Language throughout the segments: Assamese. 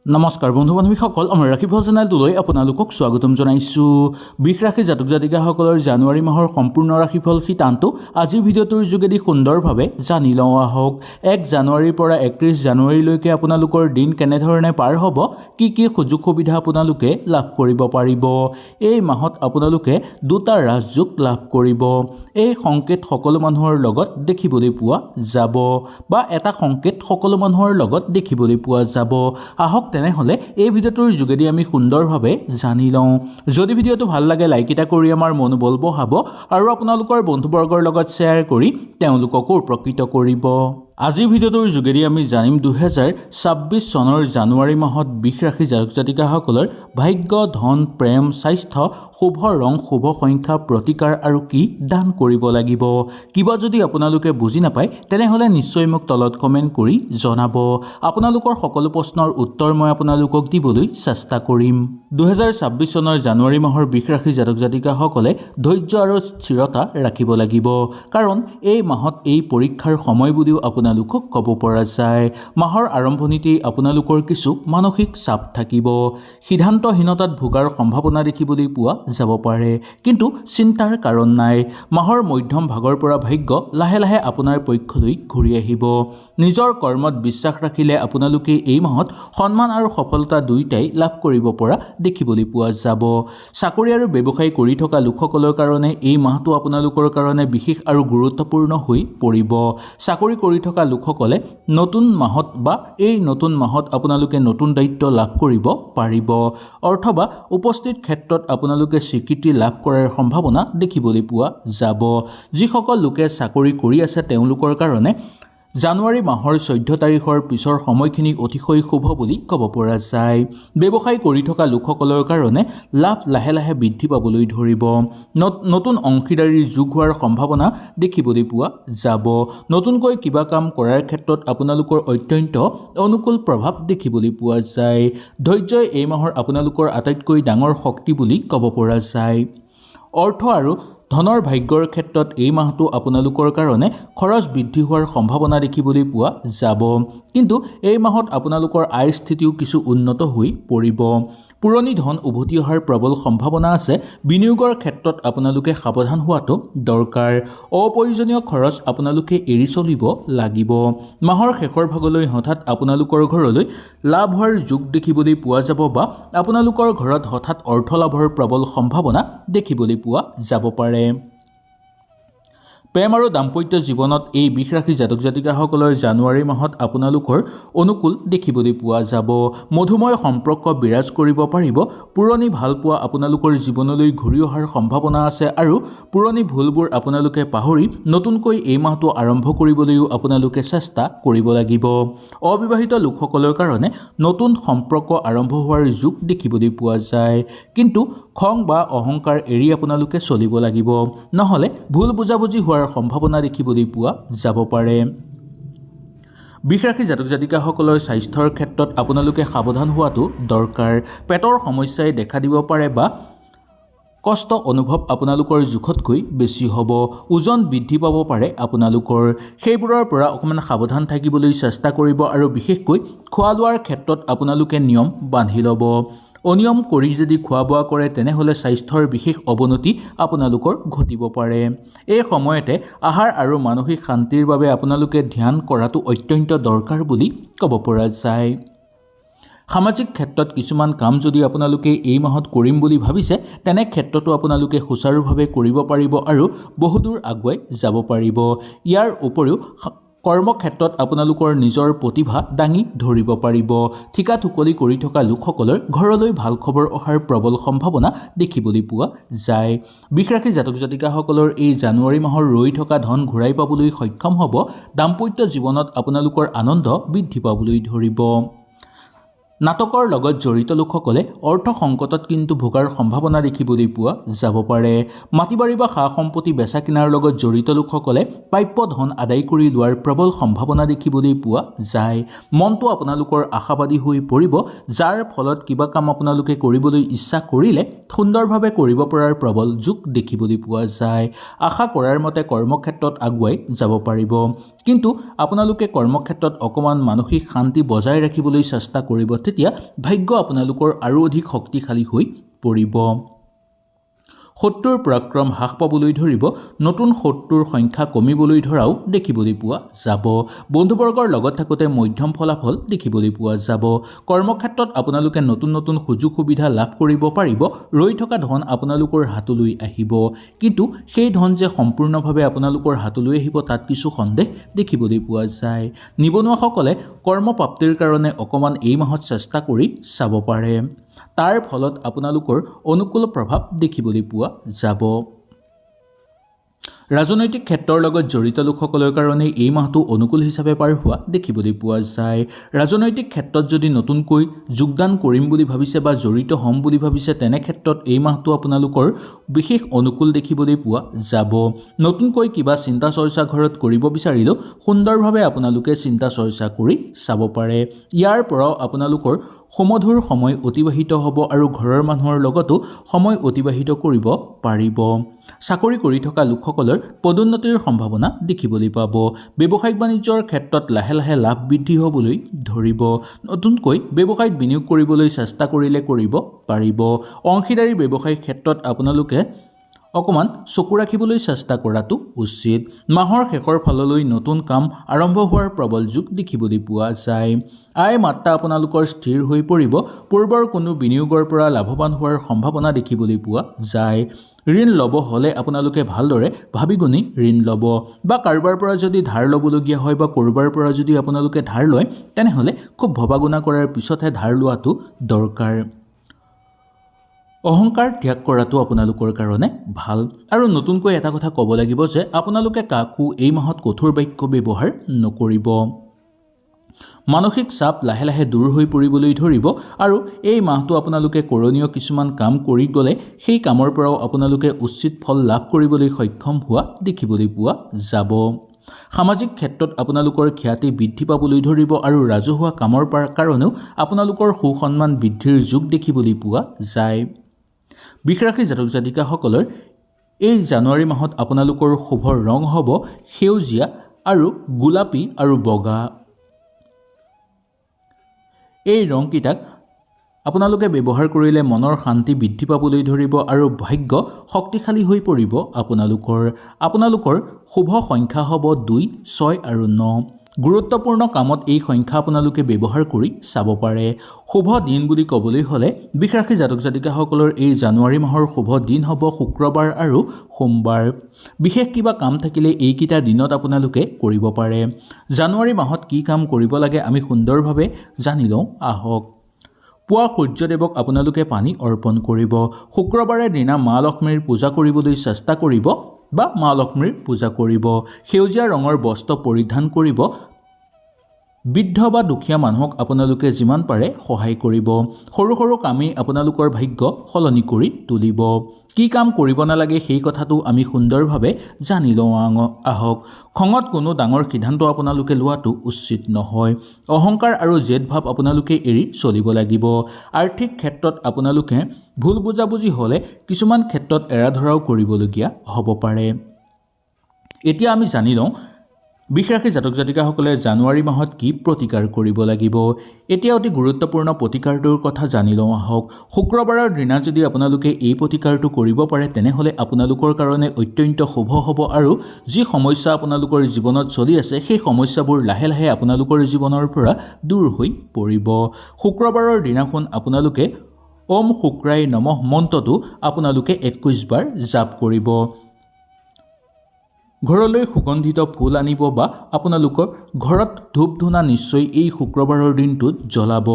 নমস্কাৰ বন্ধু বান্ধৱীসকল, আমাৰ ৰাশিফল চেনেলটোলৈ আপোনালোকক স্বাগতম জনাইছোঁ। বৃষ ৰাশি জাতক জাতিকাসকলৰ জানুৱাৰী মাহৰ সম্পূৰ্ণ ৰাশিফল সিদ্ধান্ত আজিৰ ভিডিঅ'টোৰ যোগেদি সুন্দৰভাৱে জানি লওঁ আহক। 1 জানুৱাৰীৰ পৰা 31 জানুৱাৰীলৈকে আপোনালোকৰ দিন কেনেধৰণে পাৰ হ'ব, কি কি সুযোগ সুবিধা আপোনালোকে লাভ কৰিব পাৰিব। এই মাহত আপোনালোকে দুটা ৰাজযোগ লাভ কৰিব। এই সংকেত সকলো মানুহৰ লগত দেখিবলৈ পোৱা যাব বা এটা সংকেত সকলো মানুহৰ লগত দেখিবলৈ পোৱা যাব। আহক তেনেহ'লে এই ভিডিঅ'টোৰ যোগেদি আমি সুন্দৰভাৱে জানি লওঁ। যদি ভিডিঅ'টো ভাল লাগে লাইক এটা কৰি আমাৰ মনোবল বঢ়াব আৰু আপোনালোকৰ বন্ধুবৰ্গৰ লগত শ্বেয়াৰ কৰি তেওঁলোককো উপকৃত কৰিব। আজিৰ ভিডিঅ'টোৰ যোগেদি আমি জানিম 2026 চনৰ জানুৱাৰী মাহত বৃষ ৰাশি জাতক জাতিকাসকলৰ ভাগ্য, ধন, প্ৰেম, স্বাস্থ্য, শুভ ৰং, শুভ সংখ্যা, প্ৰতিকাৰ আৰু কি দান কৰিব লাগিব। কিবা যদি আপোনালোকে বুজি নাপায় তেনেহ'লে নিশ্চয় মোক তলত কমেণ্ট কৰি জনাব। আপোনালোকৰ সকলো প্ৰশ্নৰ উত্তৰ মই আপোনালোকক দিবলৈ চেষ্টা কৰিম। 2026 চনৰ জানুৱাৰী মাহৰ বৃষ ৰাশি জাতক জাতিকাসকলে ধৈৰ্য আৰু স্থিৰতা ৰাখিব লাগিব, কাৰণ এই মাহত এই পৰীক্ষাৰ সময় বুলিও আপোনালোকক ক'ব পৰা যায়। মাহৰ আৰম্ভণিতেই আপোনালোকৰ কিছু মানসিক চাপ থাকিব। সিদ্ধান্তহীনতাত ভোগাৰ সম্ভাৱনা দেখিবলৈ পোৱা যাব পাৰে, কিন্তু চিন্তাৰ কাৰণ নাই। মাহৰ মধ্যম ভাগৰ পৰা ভাগ্য লাহে লাহে আপোনাৰ পক্ষলৈ ঘূৰি আহিব। নিজৰ কৰ্মত বিশ্বাস ৰাখিলে আপোনালোকে এই মাহত সন্মান আৰু সফলতা দুয়োটাই লাভ কৰিব পৰা দেখিবলৈ পোৱা যাব। চাকৰি আৰু ব্যৱসায় কৰি থকা লোকসকলৰ কাৰণে এই মাহটো আপোনালোকৰ কাৰণে বিশেষ আৰু গুৰুত্বপূৰ্ণ হৈ পৰিব। চাকৰি কৰি থকা লোকসকলে নতুন মাহত আপোনালোকে নতুন দায়িত্ব লাভ কৰিব পাৰিব। অৰ্থ বা উপস্থিত ক্ষেত্ৰত আপোনালোকে স্বীকৃতি লাভ কৰাৰ সম্ভাৱনা দেখিবলৈ পোৱা যাব। যিসকল লোকে চাকৰি কৰি আছে তেওঁলোকৰ কাৰণে জানুৱাৰী মাহৰ 14 তাৰিখৰ পিছৰ সময়খিনি অতিশয় শুভ বুলি ক'ব পৰা যায়। ব্যৱসায় কৰি থকা লোকসকলৰ কাৰণে লাভ লাহে লাহে বৃদ্ধি পাবলৈ ধৰিব। নতুন অংশীদাৰীৰ যোগ হোৱাৰ সম্ভাৱনা দেখিবলৈ পোৱা যাব। নতুনকৈ কিবা কাম কৰাৰ ক্ষেত্ৰত আপোনালোকৰ অত্যন্ত অনুকূল প্ৰভাৱ দেখিবলৈ পোৱা যায়। ধৈৰ্যই এই মাহৰ আপোনালোকৰ আটাইতকৈ ডাঙৰ শক্তি বুলি ক'ব পৰা যায়। অৰ্থ আৰু ধনৰ ভাগ্যৰ ক্ষেত্ৰত এই মাহটো আপোনালোকৰ কাৰণে খৰচ বৃদ্ধি হোৱাৰ সম্ভাৱনা দেখিবলৈ পোৱা যাব, কিন্তু এই মাহত আপোনালোকৰ আয় স্থিতিও কিছু উন্নত হৈ পৰিব। পুৰণি ধন উভতি অহাৰ প্ৰবল সম্ভাৱনা আছে। বিনিয়োগৰ ক্ষেত্ৰত আপোনালোকে সাৱধান হোৱাটো দৰকাৰ। অপ্ৰয়োজনীয় খৰচ আপোনালোকে এৰি চলিব লাগিব। মাহৰ শেষৰ ভাগলৈ হঠাৎ আপোনালোকৰ ঘৰলৈ লাভ হোৱাৰ যোগ দেখিবলৈ পোৱা যাব বা আপোনালোকৰ ঘৰত হঠাৎ অৰ্থ লাভৰ প্ৰবল সম্ভাৱনা দেখিবলৈ পোৱা যাব পাৰে। প্ৰেম আৰু দাম্পত্য জীৱনত এই বৃষ ৰাশি জাতক জাতিকাসকলৰ জানুৱাৰী মাহত আপোনালোকৰ অনুকূল দেখিবলৈ পোৱা যাব। মধুময় সম্পৰ্ক বিৰাজ কৰিব পাৰিব। পুৰণি ভালপোৱা আপোনালোকৰ জীৱনলৈ ঘূৰি অহাৰ সম্ভাৱনা আছে আৰু পুৰণি ভুলবোৰ আপোনালোকে পাহৰি নতুনকৈ এই মাহটো আৰম্ভ কৰিবলৈও আপোনালোকে চেষ্টা কৰিব লাগিব। অবিবাহিত লোকসকলৰ কাৰণে নতুন সম্পৰ্ক আৰম্ভ হোৱাৰ যোগ দেখিবলৈ পোৱা যায়, কিন্তু খং বা অহংকাৰ এৰি আপোনালোকে চলিব লাগিব, নহ'লে ভুল বুজাবুজি হোৱাৰ সম্ভাৱনা দেখিবলৈ পোৱা যাব পাৰে। বৃষ ৰাশি জাতক জাতিকাসকলৰ স্বাস্থ্যৰ ক্ষেত্ৰত আপোনালোকে সাৱধান হোৱাটো দৰকাৰ। পেটৰ সমস্যাই দেখা দিব পাৰে বা কষ্ট অনুভৱ আপোনালোকৰ জোখতকৈ বেছি হ'ব। ওজন বৃদ্ধি পাব পাৰে আপোনালোকৰ। সেইবোৰৰ পৰা অকণমান সাৱধান থাকিবলৈ চেষ্টা কৰিব আৰু বিশেষকৈ খোৱা লোৱাৰ ক্ষেত্ৰত আপোনালোকে নিয়ম বান্ধি ল'ব। অনিয়ম কৰি যদি খোৱা বোৱা কৰে তেনেহ'লে স্বাস্থ্যৰ বিশেষ অৱনতি আপোনালোকৰ ঘটিব পাৰে। এই সময়তে আহাৰ আৰু মানসিক শান্তিৰ বাবে আপোনালোকে ধ্যান কৰাটো অত্যন্ত দৰকাৰ বুলি ক'ব পৰা যায়। সামাজিক ক্ষেত্ৰত কিছুমান কাম যদি আপোনালোকে এই মাহত কৰিম বুলি ভাবিছে তেনে ক্ষেত্ৰতো আপোনালোকে সুচাৰুভাৱে কৰিব পাৰিব আৰু বহুদূৰ আগুৱাই যাব পাৰিব। ইয়াৰ উপৰিও কৰ্মক্ষেত্ৰত আপোনালোকৰ নিজৰ প্ৰতিভা দাঙি ধৰিব পাৰিব। ঠিকা ঠুকলি কৰি থকা লোকসকলৰ ঘৰলৈ ভাল খবৰ অহাৰ প্ৰবল সম্ভাৱনা দেখিবলৈ পোৱা যায়। বৃষ ৰাশি জাতক জাতিকাসকলৰ এই জানুৱাৰী মাহৰ ৰৈ থকা ধন ঘূৰাই পাবলৈ সক্ষম হ'ব। দাম্পত্য জীৱনত আপোনালোকৰ আনন্দ বৃদ্ধি পাবলৈ ধৰিব। নাটকৰ লগত জড়িত লোকসকলে অৰ্থ সংকটত কিন্তু ভোগাৰ সম্ভাৱনা দেখিবলৈ পোৱা যাব পাৰে। মাটি বাৰী বা সা সম্পত্তি বেচা কিনাৰ লগত জড়িত লোকসকলে প্ৰাপ্য ধন আদায় কৰি লোৱাৰ প্ৰবল সম্ভাৱনা দেখিবলৈ পোৱা যায়। মনটো আপোনালোকৰ আশাবাদী হৈ পৰিব, যাৰ ফলত কিবা কাম আপোনালোকে কৰিবলৈ ইচ্ছা কৰিলে সুন্দৰভাৱে কৰিব পৰাৰ প্ৰবল যোগ দেখিবলৈ পোৱা যায়। আশা কৰাৰ মতে কৰ্মক্ষেত্ৰত আগুৱাই যাব পাৰিব, কিন্তু আপোনালোকে কৰ্মক্ষেত্ৰত অকণমান মানসিক শান্তি বজাই ৰাখিবলৈ চেষ্টা কৰিব। তেতিয়া ভাগ্য আপোনালোকৰ আৰু অধিক শক্তিশালী হৈ পৰিব। শত্ৰুৰ পৰাক্ৰম হ্ৰাস পাবলৈ ধৰিব, নতুন শত্ৰুৰ সংখ্যা কমিবলৈ ধৰাও দেখিবলৈ পোৱা যাব। বন্ধুবৰ্গৰ লগত থাকোঁতে মধ্যম ফলাফল দেখিবলৈ পোৱা যাব। কৰ্মক্ষেত্ৰত আপোনালোকে নতুন নতুন সুযোগ সুবিধা লাভ কৰিব পাৰিব। ৰৈ থকা ধন আপোনালোকৰ হাতলৈ আহিব, কিন্তু সেই ধন যে সম্পূৰ্ণভাৱে আপোনালোকৰ হাতলৈ আহিব তাত কিছু সন্দেহ দেখিবলৈ পোৱা যায়। নিবনুৱাসকলে কৰ্মপ্ৰাপ্তিৰ কাৰণে অকণমান এই মাহত চেষ্টা কৰি চাব পাৰে। তাৰ ফলত আপোনালোকৰ অনুকূল প্ৰভাৱ দেখিবলৈ পোৱা যাব। ৰাজনৈতিক ক্ষেত্ৰৰ লগত জড়িত লোকসকলৰ কাৰণে এই মাহটো অনুকূল হিচাপে পাৰ হোৱা দেখিবলৈ পোৱা যায়। ৰাজনৈতিক ক্ষেত্ৰত যদি নতুনকৈ যোগদান কৰিম বুলি ভাবিছে বা জড়িত হ'ম বুলি ভাবিছে, তেনে ক্ষেত্ৰত এই মাহটো আপোনালোকৰ বিশেষ অনুকূল দেখিবলৈ পোৱা যাব। নতুনকৈ কিবা চিন্তা চৰ্চা ঘৰত কৰিব বিচাৰিলেও সুন্দৰভাৱে আপোনালোকে চিন্তা চৰ্চা কৰি চাব পাৰে। ইয়াৰ পৰাও আপোনালোকৰ সুমধুৰ সময় অতিবাহিত হ'ব আৰু ঘৰৰ মানুহৰ লগতো সময় অতিবাহিত কৰিব পাৰিব। চাকৰি কৰি থকা লোকসকলৰ পদোন্নতিৰ সম্ভাৱনা দেখিবলৈ পাব। ব্যৱসায়িক বাণিজ্যৰ ক্ষেত্ৰত লাহে লাহে লাভ বৃদ্ধি হ'বলৈ ধৰিব। নতুনকৈ ব্যৱসায়ত বিনিয়োগ কৰিবলৈ চেষ্টা কৰিলে কৰিব পাৰিব। অংশীদাৰী ব্যৱসায়িক ক্ষেত্ৰত আপোনালোকে অকণমান চকু ৰাখিবলৈ চেষ্টা কৰাটো উচিত। মাহৰ শেষৰ ফাললৈ নতুন কাম আৰম্ভ হোৱাৰ প্ৰবল যোগ দেখিবলৈ পোৱা যায়। আয় মাত্ৰা আপোনালোকৰ স্থিৰ হৈ পৰিব। পূৰ্বৰ কোনো বিনিয়োগৰ পৰা লাভৱান হোৱাৰ সম্ভাৱনা দেখিবলৈ পোৱা যায়। ঋণ ল'ব হ'লে আপোনালোকে ভালদৰে ভাবি গুণি ঋণ ল'ব, বা কাৰোবাৰ পৰা যদি ধাৰ ল'বলগীয়া হয় বা ক'ৰবাৰ পৰা যদি আপোনালোকে ধাৰ লয়, তেনেহ'লে খুব ভবা গুণা কৰাৰ পিছতহে ধাৰ লোৱাটো দৰকাৰ। অহংকাৰ ত্যাগ কৰাটো আপোনালোকৰ কাৰণে ভাল। আৰু নতুনকৈ এটা কথা ক'ব লাগিব যে আপোনালোকে কাকো এই মাহত কঠোৰ বাক্য ব্যৱহাৰ নকৰিব। মানসিক চাপ লাহে লাহে দূৰ হৈ পৰিবলৈ ধৰিব আৰু এই মাহটো আপোনালোকে কৰণীয় কিছুমান কাম কৰি গ'লে সেই কামৰ পৰাও আপোনালোকে উচিত ফল লাভ কৰিবলৈ সক্ষম হোৱা দেখিবলৈ পোৱা যাব। সামাজিক ক্ষেত্ৰত আপোনালোকৰ খ্যাতি বৃদ্ধি পাবলৈ ধৰিব আৰু ৰাজহুৱা কামৰ কাৰণেও আপোনালোকৰ সুসন্মান বৃদ্ধিৰ যোগ দেখিবলৈ পোৱা যায়। বৃষ ৰাশিৰ জাতক জাতিকাসকলৰ এই জানুৱাৰী মাহত আপোনালোকৰ শুভ ৰং হ'ব সেউজীয়া আৰু গোলাপী আৰু বগা। এই ৰংকেইটাক আপোনালোকে ব্যৱহাৰ কৰিলে মনৰ শান্তি বৃদ্ধি পাবলৈ ধৰিব আৰু ভাগ্য শক্তিশালী হৈ পৰিব আপোনালোকৰ শুভ সংখ্যা হ'ব 2, 6 আৰু 9। গুৰুত্বপূৰ্ণ কামত এই সংখ্যা আপোনালোকে ব্যৱহাৰ কৰি চাব পাৰে। শুভ দিন বুলি ক'বলৈ হ'লে বৃষ ৰাশিৰ জাতক জাতিকাসকলৰ এই জানুৱাৰী মাহৰ শুভ দিন হ'ব শুক্ৰবাৰ আৰু সোমবাৰ। বিশেষ কিবা কাম থাকিলে এইকেইটা দিনত আপোনালোকে কৰিব পাৰে। জানুৱাৰী মাহত কি কাম কৰিব লাগে আমি সুন্দৰভাৱে জানি লওঁ আহক। পুৱা সূৰ্যদেৱক আপোনালোকে পানী অৰ্পণ কৰিব। শুক্ৰবাৰে দিনা মা লক্ষ্মীৰ পূজা কৰিবলৈ চেষ্টা কৰিব বা মা লক্ষ্মীৰ পূজা কৰিব। সেউজীয়া ৰঙৰ বস্ত্ৰ পৰিধান কৰিব। বৃদ্ধ বা দুখীয়া মানুহক আপোনালোকে যিমান পাৰে সহায় কৰিব। সৰু সৰু কামেই আপোনালোকৰ ভাগ্য সলনি কৰি তুলিব। কি কাম কৰিব নালাগে সেই কথাটো আমি সুন্দৰভাৱে জানি লওঁ আহক। খঙত কোনো ডাঙৰ সিদ্ধান্ত আপোনালোকে লোৱাটো উচিত নহয়। অহংকাৰ আৰু জেদ ভাৱ আপোনালোকে এৰি চলিব লাগিব। আৰ্থিক ক্ষেত্ৰত আপোনালোকে ভুল বুজাবুজি হ'লে কিছুমান ক্ষেত্ৰত এৰাধৰাও কৰিবলগীয়া হ'ব পাৰে। এতিয়া আমি জানি লওঁ বৃষ ৰাশিৰ জাতক জাতিকাসকলে জানুৱাৰী মাহত কি প্ৰতিকাৰ কৰিব লাগিব। এতিয়া অতি গুৰুত্বপূৰ্ণ প্ৰতিকাৰটোৰ কথা জানি লওঁ আহক। শুক্ৰবাৰৰ দিনা যদি আপোনালোকে এই প্ৰতিকাৰটো কৰিব পাৰে তেনেহ'লে আপোনালোকৰ কাৰণে অত্যন্ত শুভ হ'ব আৰু যি সমস্যা আপোনালোকৰ জীৱনত চলি আছে সেই সমস্যাবোৰ লাহে লাহে আপোনালোকৰ জীৱনৰ পৰা দূৰ হৈ পৰিব। শুক্ৰবাৰৰ দিনাখন আপোনালোকে ওম শুক্ৰায় নমঃ মন্ত্ৰটো আপোনালোকে 21 বাৰ জাপ কৰিব। ঘৰলৈ সুগন্ধিত ফুল আনিব বা আপোনালোকৰ ঘৰত ধূপ ধূনা নিশ্চয় এই শুক্ৰবাৰৰ দিনটোত জ্বলাব।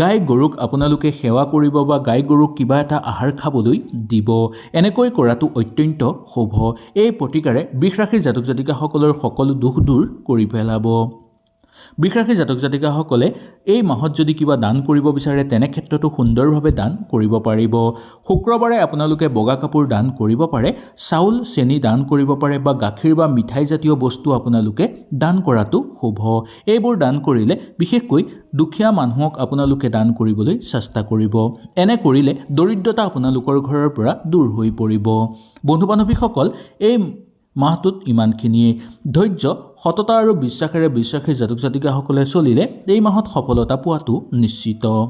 গাই গৰুক আপোনালোকে সেৱা কৰিব বা গাই গৰুক কিবা এটা আহাৰ খাবলৈ দিব। এনেকৈ কৰাটো অত্যন্ত শুভ। এই প্ৰতিকাৰে বৃষ ৰাশিৰ জাতক জাতিকাসকলৰ সকলো দুখ দূৰ কৰি পেলাব। বৃষ ৰাশিৰ জাতক জাতিকাসকলে এই মাহত যদি কিবা দান কৰিব বিচাৰে তেনে ক্ষেত্ৰতো সুন্দৰভাৱে দান কৰিব পাৰিব। শুক্ৰবাৰে আপোনালোকে বগা কাপোৰ দান কৰিব পাৰে, চাউল চেনি দান কৰিব পাৰে বা গাখীৰ বা মিঠাই জাতীয় বস্তু আপোনালোকে দান কৰাটো শুভ। এইবোৰ দান কৰিলে বিশেষকৈ দুখীয়া মানুহক আপোনালোকে দান কৰিবলৈ চেষ্টা কৰিব। এনে কৰিলে দৰিদ্ৰতা আপোনালোকৰ ঘৰৰ পৰা দূৰ হৈ পৰিব। বন্ধু বান্ধৱীসকল এই মাহটোত ইমানখিনিয়ে। ধৈৰ্য, সততা আৰু বিশ্বাসেৰে বৃষ ৰাশিৰ জাতক জাতিকাসকলে চলিলে এই মাহত সফলতা পোৱাটো নিশ্চিত।